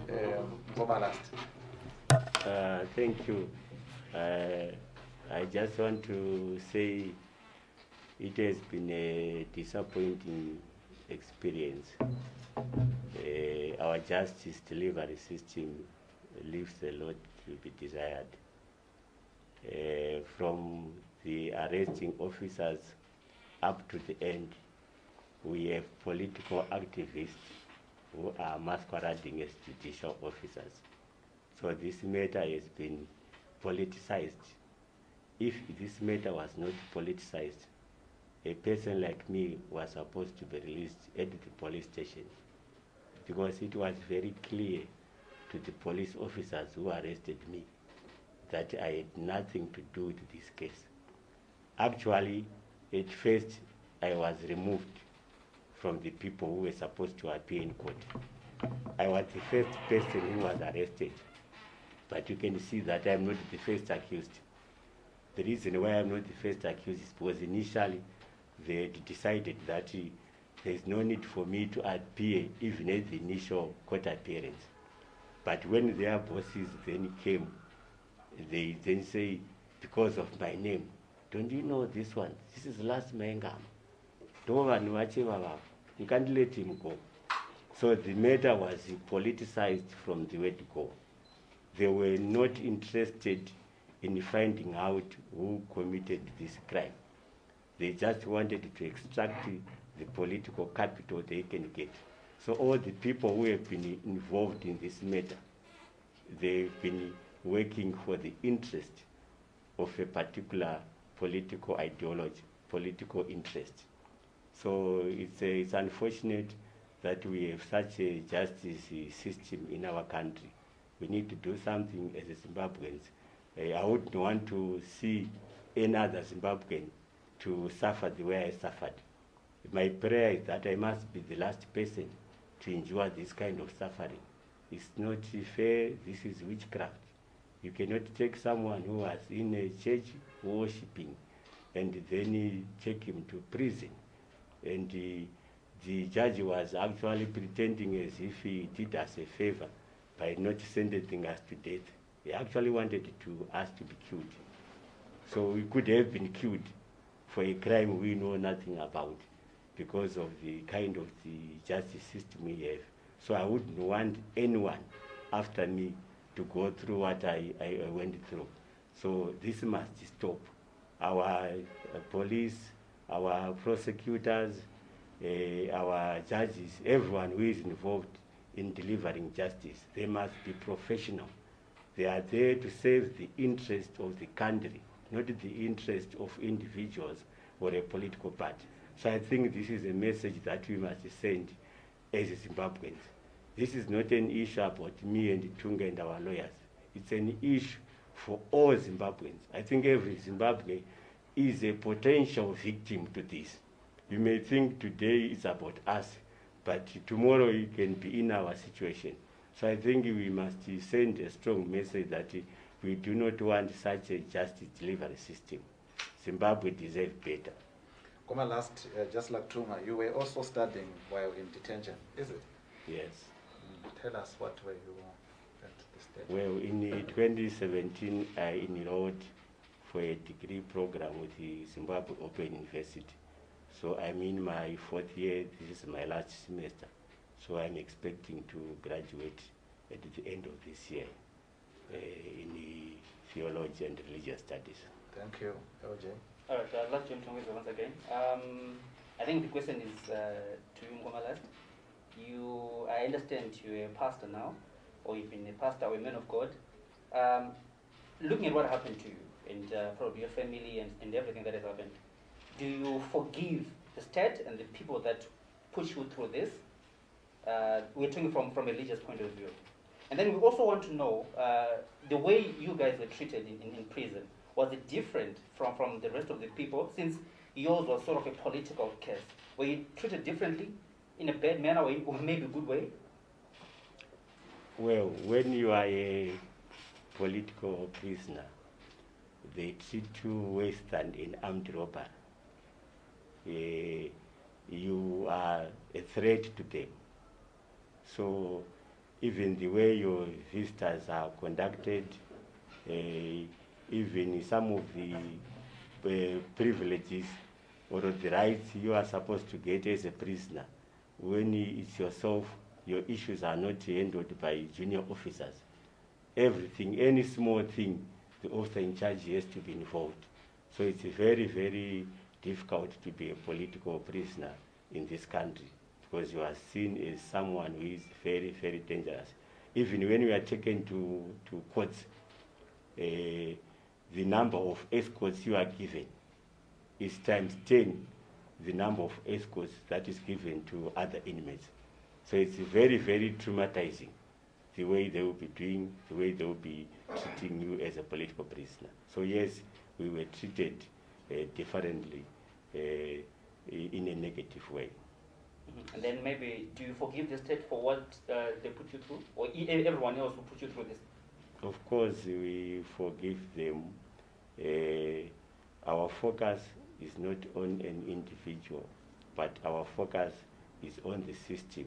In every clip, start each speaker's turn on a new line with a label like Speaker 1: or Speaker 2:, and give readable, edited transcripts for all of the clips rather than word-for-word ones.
Speaker 1: Last.
Speaker 2: Thank you. I just want to say it has been a disappointing experience. Our justice delivery system leaves a lot to be desired. From the arresting officers up to the end, we have political activists who are masquerading as judicial officers. So this matter has been politicized. If this matter was not politicized, a person like me was supposed to be released at the police station, because it was very clear to the police officers who arrested me that I had nothing to do with this case. Actually, at first, I was removed from the people who were supposed to appear in court. I was the first person who was arrested, but you can see that I'm not the first accused. The reason why I'm not the first accused is because initially they decided that there's no need for me to appear even at the initial court appearance. But when their bosses then came, they then say, because of my name, don't you know this one? This is Last Maengehama. You can't let him go. So the matter was politicized from the word go. They were not interested in finding out who committed this crime. They just wanted to extract the political capital they can get. So all the people who have been involved in this matter, they've been working for the interest of a particular political ideology, political interest. So it's unfortunate that we have such a justice system in our country. We need to do something as Zimbabweans. I wouldn't want to see any other Zimbabwean to suffer the way I suffered. My prayer is that I must be the last person to endure this kind of suffering. It's not fair. This is witchcraft. You cannot take someone who was in a church worshipping and then take him to prison. And the judge was actually pretending as if he did us a favor by not sentencing us to death. He actually wanted us to be killed. So we could have been killed for a crime we know nothing about because of the kind of the justice system we have. So I wouldn't want anyone after me to go through what I went through. So this must stop. Our police, our prosecutors, our judges, everyone who is involved in delivering justice, they must be professional. They are there to serve the interest of the country, not the interest of individuals or a political party. So I think this is a message that we must send as Zimbabweans. This is not an issue about me and Tunga and our lawyers. It's an issue for all Zimbabweans. I think every Zimbabwe is a potential victim to this. You may think today it's about us, but tomorrow it can be in our situation. So I think we must send a strong message that we do not want such a justice delivery system. Zimbabwe deserves better.
Speaker 1: Last, just like Tunga, you were also studying while in detention, is it?
Speaker 2: Yes.
Speaker 1: Tell us what were you at this stage?
Speaker 2: Well, in 2017, I enrolled for a degree program with the Zimbabwe Open University. So I'm in my 4th year. This is my last semester. So I'm expecting to graduate at the end of this year in theology and religious studies.
Speaker 1: Thank you. LJ.
Speaker 3: All right, I'd like to introduce you once again. I think the question is to you, Last. I understand you're a pastor now, or you've been a pastor or a man of God. Looking at what happened to you and probably your family and everything that has happened, do you forgive the state and the people that push you through this? We're talking from a religious point of view. And then we also want to know the way you guys were treated in prison. Was it different from the rest of the people, since yours was sort of a political case? Were you treated differently in a bad manner or maybe a good way?
Speaker 2: Well, when you are a political prisoner, they treat you worse than an armed robber. You are a threat to them. So even the way your visitors are conducted, even some of the privileges or the rights you are supposed to get as a prisoner. When it's yourself, your issues are not handled by junior officers. Everything, any small thing, the officer in charge has to be involved. So it's very, very difficult to be a political prisoner in this country because you are seen as someone who is very, very dangerous. Even when we are taken to courts, the number of escorts you are given is times 10 the number of escorts that is given to other inmates. So it's very, very traumatizing, the way they will be doing, the way they will be treating you as a political prisoner. So yes, we were treated differently in a negative way.
Speaker 3: And then maybe, do you forgive the state for what they put you through? Or everyone else who put you through this?
Speaker 2: Of course, we forgive them. Our focus is not on an individual, but our focus is on the system.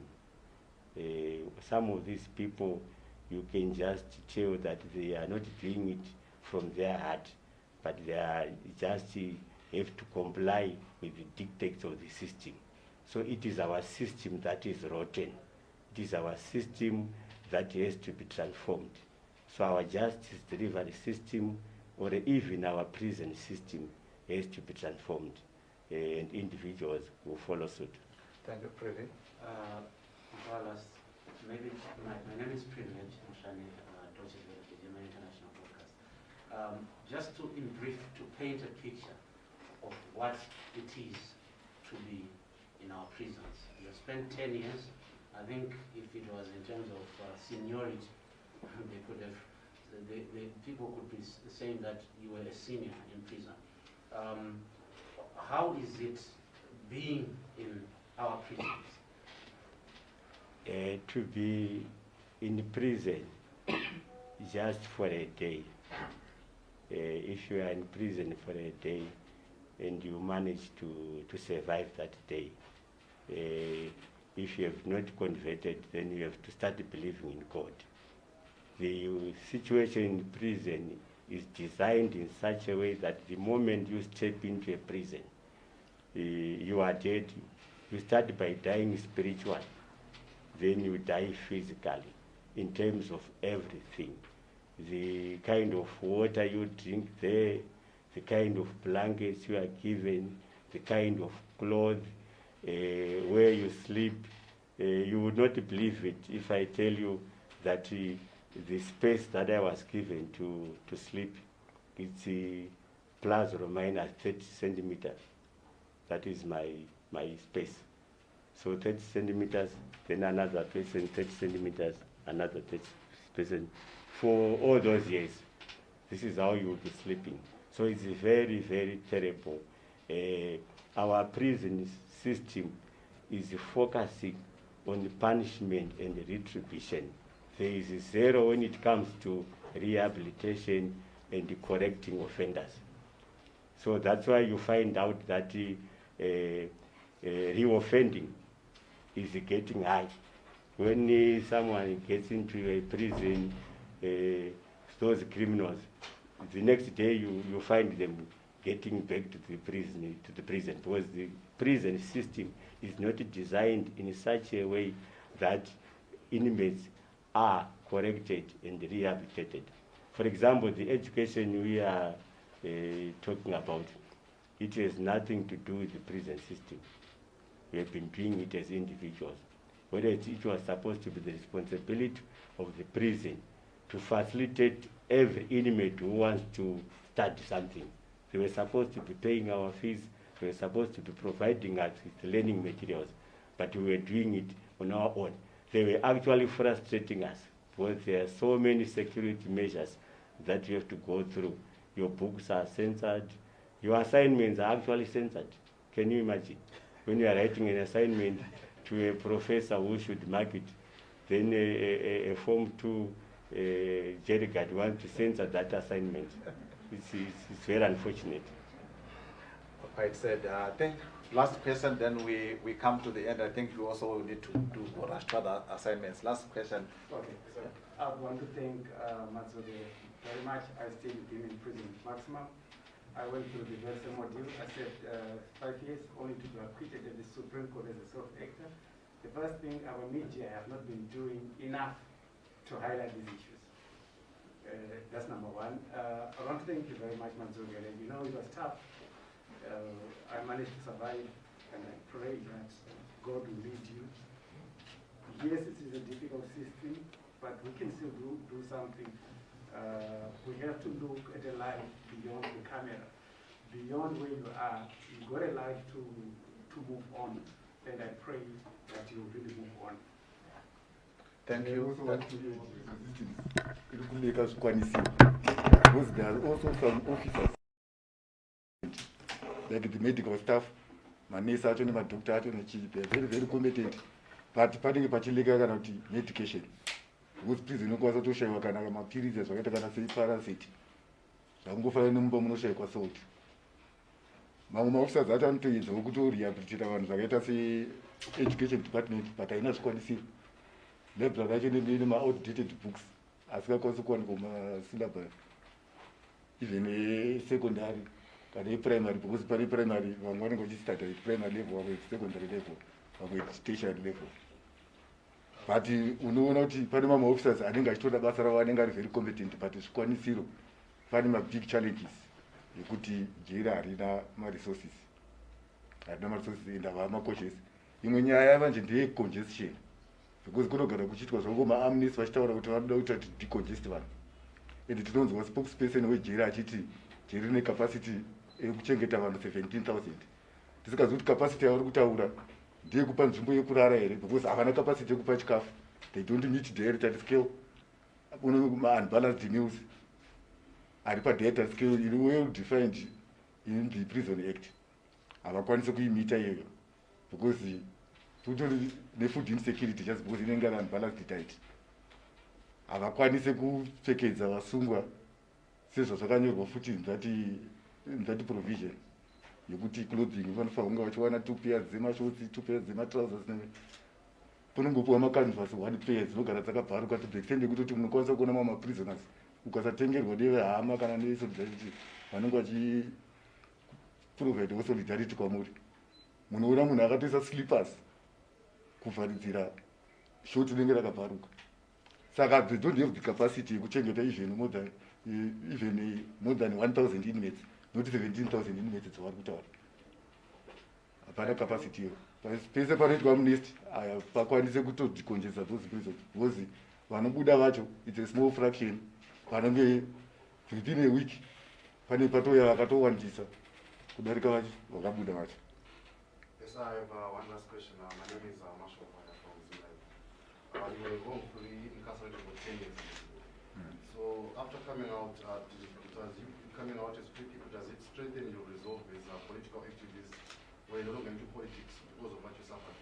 Speaker 2: Some of these people, you can just tell that they are not doing it from their heart, but they are just have to comply with the dictates of the system. So it is our system that is rotten. It is our system that has to be transformed. So our justice delivery system, or even our prison system, has to be transformed, and individuals will follow suit.
Speaker 1: Thank you, Privi.
Speaker 4: Maybe my name is Privilege Mshani, Deutsche Welle, German International Broadcast. Just to, in brief, to paint a picture of what it is to be in our prisons. You spent 10 years. I think if it was in terms of seniority, they could have, the people could be saying that you were a senior in prison. How is it being in our prisons?
Speaker 2: To be in prison just for a day. If you are in prison for a day and you manage to survive that day, if you have not converted, then you have to start believing in God. The situation in prison is designed in such a way that the moment you step into a prison, you are dead. You start by dying spiritually, then you die physically in terms of everything. The kind of water you drink there, the kind of blankets you are given, the kind of clothes, where you sleep. You would not believe it if I tell you that the space that I was given to sleep, it's plus or minus 30 centimeters. That is my space. So 30 centimeters, then another person, 30 centimeters, another 30 person. For all those years, this is how you will be sleeping. So it's very, very terrible. Our prison system is focusing on punishment and retribution. There is zero when it comes to rehabilitation and correcting offenders. So that's why you find out that reoffending is getting high. When someone gets into a prison, those criminals, the next day you find them getting back to the prison because the prison system is not designed in such a way that inmates are corrected and rehabilitated. For example, the education we are talking about, it has nothing to do with the prison system. We have been doing it as individuals. Whether it was supposed to be the responsibility of the prison to facilitate every inmate who wants to study something. They were supposed to be paying our fees. They were supposed to be providing us with learning materials, but we were doing it on our own. They were actually frustrating us because there are so many security measures that you have to go through. Your books are censored. Your assignments are actually censored. Can you imagine? When you are writing an assignment to a professor who should mark it, then a Form 2 Jerry Guard wants to censor that assignment. It's very unfortunate.
Speaker 1: Quite said. Last question, then we come to the end. I think you also need to rush to other assignments. Last question.
Speaker 5: Okay, so I want to thank Matsude very much. I stayed with him in prison maximum. I went through the very same ordeal. I served 5 years only to be acquitted at the Supreme Court as a self-actor. The first thing, our media have not been doing enough to highlight these issues. That's number one. I want to thank you very much, Matsude. You know, it was tough. I managed to survive, and I pray that God will lead you. Yes, it is a difficult system, but we can still do something. We have to look at a life beyond the camera, beyond where you are. You've got a life to move on, and I pray that you will really move on.
Speaker 1: Thank you.
Speaker 6: Because there are also some officers, like the medical staff, manesi acho nemadhokta acho they are very, very competent, but panenge pachileka kana kuti medication. Because prison unokwanisa kutoshaiwa kana mapirizi zvakaita kana separasiti zvakungofanira nemumba munoshayikwa salt. Mamwe maofficers acho anotoedzawo kutorehabilitata vanhu zvakaita se-education department, but haina zvikwanisiro. Library acho nema-outdated books asikakwanisi kuwanikwa mumasyllabus, even secondary kana primary, because pane primary vamwe vanenge vachistarta primary level, vamwe secondary level, vamwe tertiary level. But unoona kuti pane mamwe officers anenge achitoda basa ravo anenge ari very competent, but zvikwanisiro pane mabig challenges yekuti jeri harina maresources, and havamakoshesi. Imwe nyaya yavanje ndeye-congestion, because kunogara kuchiitwa zvango ma-amnesty vachitaura kuti vanoda kuita kuti decongest vanhu, and tinonzwa spokesperson wejeri achiti jeri rine capacity yekuchengeta vanhu 17,000. Tisingazivi kuti capacity yavari kutaura ndeyekupa nzvimbo yekurara here, because havana capacity yekupa chikafu. They don't meet the heritage scale. Unbalanced meals ari pa-heritage scale iri well defined in the Prison Act. Havakwanisi kuimita iyoyo, because tutori ne-food insecurity just because inenge ari unbalanced diet. Havakwanisi kupfekedza vasungwa sezvo zvakanyorwa futi nzati provision yekuti clothing vanofanira kunge vachiwana 2 pairs dzemashotsi, 2 pairs dzematrousers. Kunongopiwa macanvas 1 pair dzinogara dzakabharuka to the extent yekutoti munokwanisa kuona mamwe maprisoners ukasatengerwa nevehama kana nesolidarity vanenge vachiprovidewo solidarity kwamuri, munoona munhu akatoisa slippers kuvharidzira shoti rinenge rakabharuka. Saka they don't have the capacity yekuchengeta even more than 1,000 inmates, not 17,000 inmates dzavari kutaura. Hapana capacity iyo. Pese panoitwa amnesty pakwanise kutodecongesta those prisons, because vanobuda vacho it's a small fraction. Vanenge within a week pane patouya vakatowandisa kudarika vacho vakabuda vacho.
Speaker 7: Yes, I have one last question. My name is Marshall from Zimbabwe. You were wrongfully incarcerated for 10 years. So after coming out, as free people, does it strengthen your resolve as political activists when you're not into politics because of what you suffered?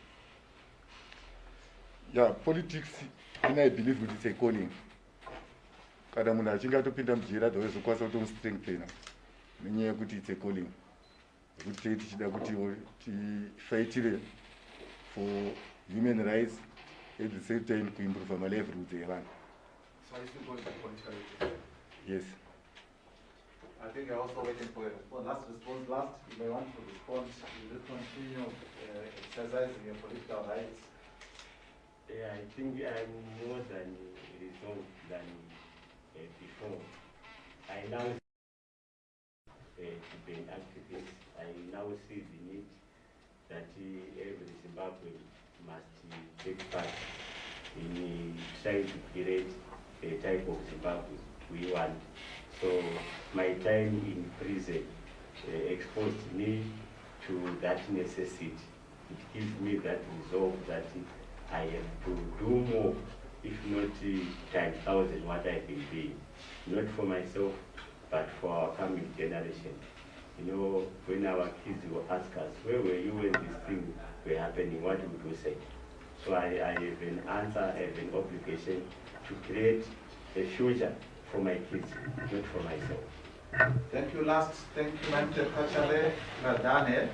Speaker 6: Yeah, politics, and I believe it's a calling. Kana munhu achinge atopinda mujeri adozokwanisa kutomustrengthena nenyaya yekuti it's a calling, yekuti tei tichida kuti tifaitire for human rights at the same time kuimprove malivelihoods evanhu.
Speaker 7: So are you still going to political activism?
Speaker 6: Yes.
Speaker 1: I think you're also waiting for a response. Last, you may want to respond. You will continue exercising your political rights.
Speaker 2: Yeah, I think I'm more than resolved than before. I now to be an activist. I now see the need that every Zimbabwean must take part in trying to create a type of Zimbabwe we want. So my time in prison exposed me to that necessity. It gives me that resolve that I have to do more, if not times 1,000 what I've been doing. Not for myself, but for our coming generation. You know, when our kids will ask us, where were you when these things were happening, what would we say? So I have an answer, I have an obligation to create a future for my kids, not for myself.
Speaker 1: Thank you. Thank you, Mr. Kachale. Well done, eh?